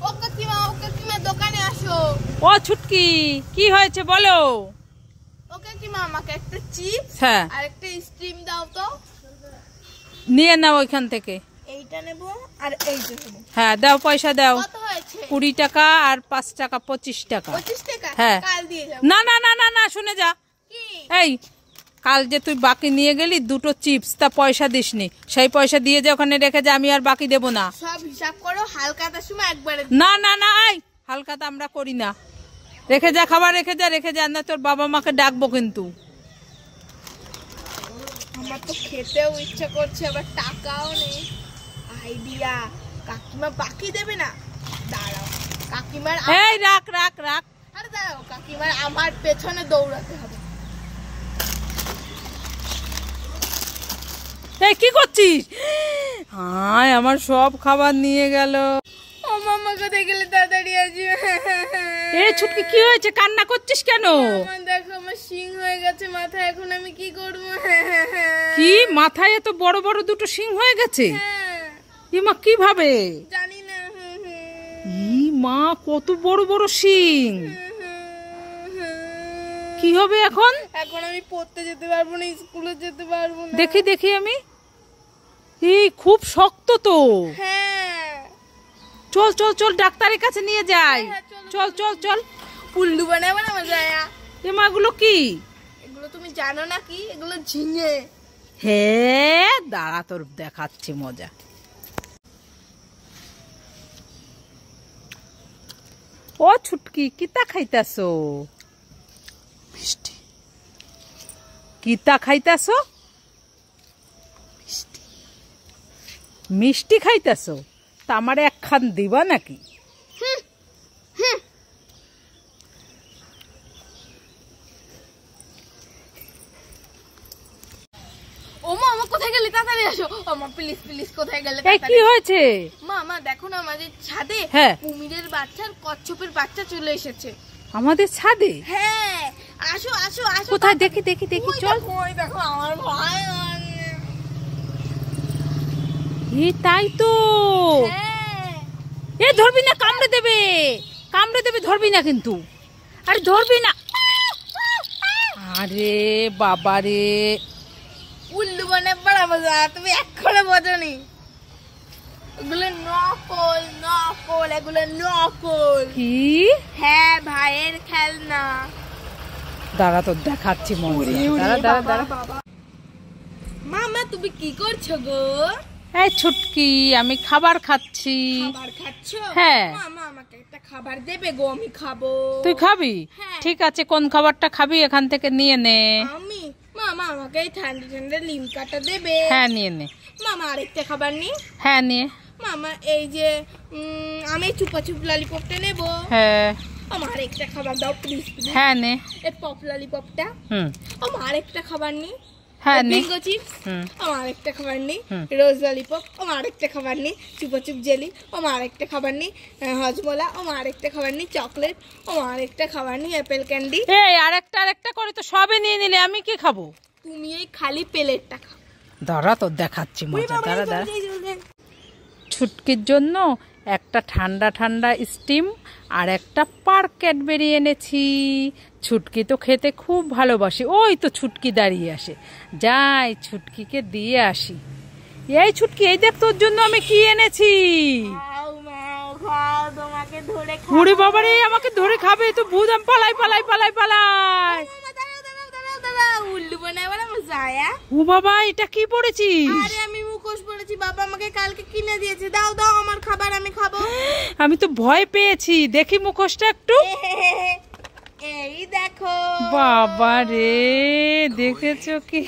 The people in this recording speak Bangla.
ও কাকিমা দোকানে আসো। ও ছুটকি, কি হয়েছে বলো? ও কাকিমা আমাকে একটা চিপস আর একটা স্টিম দাও তো। নিয়ে নাও ওইখান থেকে। এইটা নেব আর এইটা নেব। হ্যাঁ দাও, পয়সা দাও। কত হয়েছে? 20 টাকা আর 5 টাকা 25 টাকা। 25 টাকা? হ্যাঁ। কাল দিয়ে যাও। না না না না না, শুনে যা। কি? এই কাল যে তুই বাকি নিয়ে গেলি 2টো চিপস, তা পয়সা দিসনি। সেই পয়সা দিয়ে যে ওখানে রেখে যা, আমি আর বাকি দেব না। সব হিসাব করো, হালকাটার সময় একবারে। না না না, এই হালকাটা আমরা করি না। রেখে যা, খাবার রেখে যা, না তোর বাবা মাকে ডাকবো কিন্তু। আমার তো খেতেও ইচ্ছা করছে, আবার টাকাও নেই। আইডিয়া, কাকিমা বাকি দেবে না। দাঁড়াও, কাকিমার এই রাখ রাখ রাখ। আরে দাঁড়াও, কাকিমার আমার পেছনে দৌড়াতে হবে। এই কি করছিস? হায়, আমার সব খাবার নিয়ে গেল। ও মামা কোথায় গেলে? তাড়াতাড়ি আসি। এ ছুটকি, কি হয়েছে? কান্না করছিস কেন? আমার দেখো, আমার শিং হয়ে গেছে মাথায়, এখন আমি কি করব? কি মাথায় এত বড় বড় 2টো শিং হয়ে গেছে? মা কিভাবে? জানি না। মা, কত বড় বড় শিং! কি হবে এখন? এখন আমি পড়তে যেতে পারবো না, স্কুলে যেতে পারবো না। দেখি দেখি আমি। এই খুব শক্ত তো। হ্যাঁ, চল চল চল, ডাক্তারের কাছে নিয়ে যাই। চল চল চল। উল্লু বানাবো না মজায়া। মা, এগুলো কি? এগুলো তুমি জানো না কি? এগুলো ঝিঙে। হ্যাঁ, দাঁড়া তোর দেখাচ্ছি মজা। ও ছুটকি, কিতা খাইতাছো? মিষ্টি। কিতা খাইতাছো? মিষ্টি। মিষ্টি খাইতাছো? তা আমারে একখান দিবা নাকি? ও মা, আমার কোথায় গেলে? তাড়াতাড়ি আসো। মা প্লিজ প্লিজ, কোথায় গেলে? এই কি হয়েছে? মা দেখো না, আমাদের ছাদে কুমিরের বাচ্চা আর কচ্ছপের বাচ্চা চলে এসেছে। আমাদের ছাদে? হ্যাঁ, আসো আসো আসো। কোথায়? দেখি দেখি দেখি, চল। ওই দেখো, আমার ভয়। তাই তো। হ্যাঁ। ধরবি না, কামড়ে দেবে, কামড়ে দেবে, ধরবি না কিন্তু। আরে ধরবি না। আরে বাবা রে, উল্লু বনে বড় মজা। তুমি এখনো বোঝোনি? এগুলো নকল নকল, এগুলো নকল। কি? হ্যাঁ, ভাইয়ের খেলনা। দাঁড়া তোর দেখাচ্ছি মজা। দাঁড়া দাঁড়া দাঁড়া। মামা, তুমি কি করছো গো? এই ছুটকি, আমি খাবার খাচ্ছি। খাবার খাচ্ছো? হ্যাঁ। মামা, আমাকে একটা খাবার দেবে গো, আমি খাবো। তুই খাবি? ঠিক আছে, কোন খাবারটা খাবি এখান থেকে নিয়ে নে। আমি? মামা, আমাকে এই ঠান্ডা ঠান্ডা লিমকাটা দেবে? হ্যাঁ, নিয়ে নে। মামা, আরেকটা খাবার নি? হ্যাঁ, নিয়ে। মামা, এই যে আমি চুপাচুপ ললিপপটা নেব। হ্যাঁ। আমার আরেকটা খাবার দাও প্লিজ প্লিজ। হ্যাঁ, নে। এই পপ ললিপপটা। আমার আরেকটা খাবার নি? হ্যাঁ, নে। Bingo chips. আমার আরেকটা খাবার নি? রোজ ললিপপ। আমার আরেকটা খাবার নি? চুপাচুপ জেলি। আমার আরেকটা খাবার নি? হজমোলা। আমার আরেকটা খাবার নি? চকলেট। আমার আরেকটা খাবার নি? Apple candy. এই আরেকটা করে তো সবে নিয়ে নিলে, আমি কি খাবো? তুমি এই খালি প্লেটটা খাও। দাঁড়া তোর দেখাচ্ছি মজা। দাঁড়া দাঁড়া। ছুটকির জন্য একটা ঠান্ডা ঠান্ডা স্টিম আর একটা পার্ক ক্যাডবেরি এনেছি। ছুটকি তো খেতে খুব ভালোবাসে। ওই তো ছুটকি দাঁড়িয়ে আসে। যাই ছুটকিকে দিয়ে আসি। এই ছুটকি, এই দেখ তোর জন্য আমি কি এনেছি। ওরে বাবা রে, আমাকে ধরে খাবে তো ভূত। আমি পালাই পালাই পালাই পালাই। উল্লু বানাবো না মজায়া। ও বাবা, এটা কি পড়েছিস? আরে আমি মুখোশ পড়েছি, বাবা আমাকে কালকে কিনে দিয়েছে। দাও দাও আমার খাবার, আমি খাবো। আমি তো ভয় পেয়েছি। দেখি মুখোশটা একটু। এই দেখো। বাবা রে, দেখেছো কি?